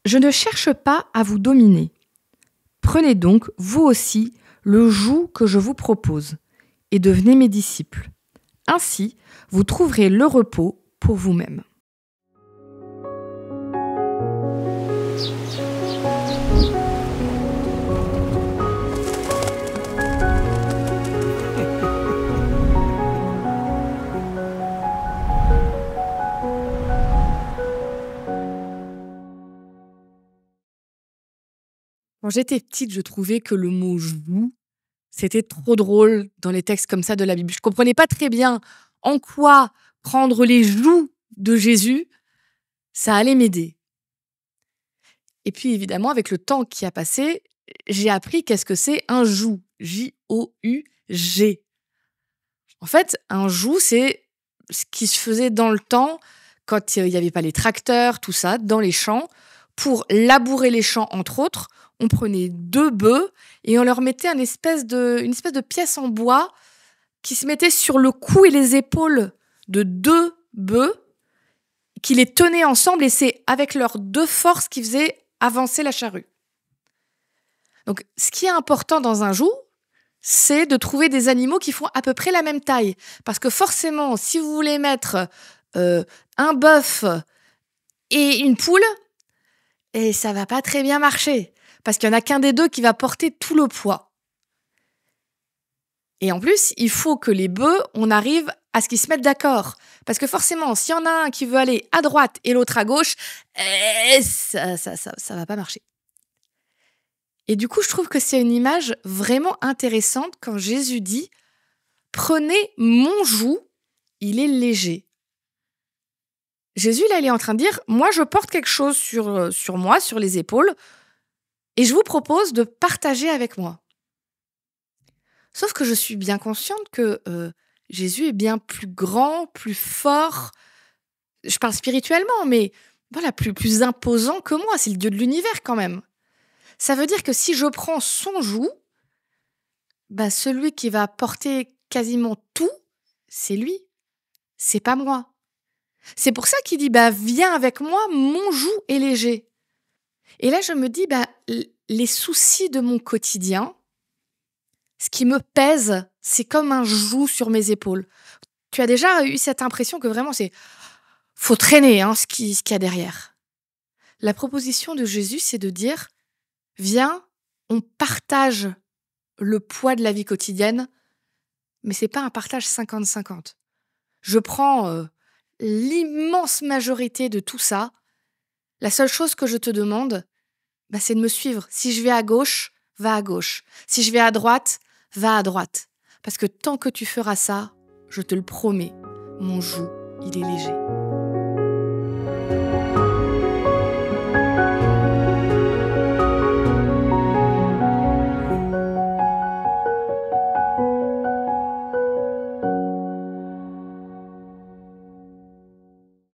Je ne cherche pas à vous dominer. Prenez donc, vous aussi, le joug que je vous propose et devenez mes disciples. Ainsi, vous trouverez le repos pour vous-même. Quand j'étais petite, je trouvais que le mot joug, c'était trop drôle dans les textes comme ça de la Bible. Je comprenais pas très bien en quoi prendre les jougs de Jésus, ça allait m'aider. Et puis évidemment, avec le temps qui a passé, j'ai appris qu'est-ce que c'est un joug. J-O-U-G. En fait, un joug, c'est ce qui se faisait dans le temps, quand il n'y avait pas les tracteurs, tout ça, dans les champs. Pour labourer les champs, entre autres, on prenait 2 bœufs et on leur mettait une espèce de pièce en bois qui se mettait sur le cou et les épaules de 2 bœufs qui les tenaient ensemble, et c'est avec leurs 2 forces qu'ils faisaient avancer la charrue. Donc, ce qui est important dans un joug, c'est de trouver des animaux qui font à peu près la même taille. Parce que forcément, si vous voulez mettre un bœuf et une poule, et ça va pas très bien marcher. Parce qu'il n'y en a qu'un des 2 qui va porter tout le poids. Et en plus, il faut que les bœufs, on arrive à ce qu'ils se mettent d'accord. Parce que forcément, s'il y en a un qui veut aller à droite et l'autre à gauche, ça va pas marcher. Et du coup, je trouve que c'est une image vraiment intéressante quand Jésus dit « Prenez mon joug, il est léger ». Jésus, là, il est en train de dire « Moi, je porte quelque chose sur moi, sur les épaules, et je vous propose de partager avec moi. » Sauf que je suis bien consciente que Jésus est bien plus grand, plus fort. Je parle spirituellement, mais voilà, plus imposant que moi. C'est le Dieu de l'univers quand même. Ça veut dire que si je prends son joug, celui qui va porter quasiment tout, c'est lui. C'est pas moi. C'est pour ça qu'il dit viens avec moi, mon joug est léger. Et là, je me dis les soucis de mon quotidien, ce qui me pèse, c'est comme un joug sur mes épaules. Tu as déjà eu cette impression que vraiment faut traîner ce qu'il y a derrière. La proposition de Jésus, c'est de dire viens, on partage le poids de la vie quotidienne, mais c'est pas un partage 50-50. Je prends l'immense majorité de tout ça. La seule chose que je te demande, c'est de me suivre. Si je vais à gauche, va à gauche. Si je vais à droite, va à droite. Parce que tant que tu feras ça, je te le promets, mon joug, il est léger.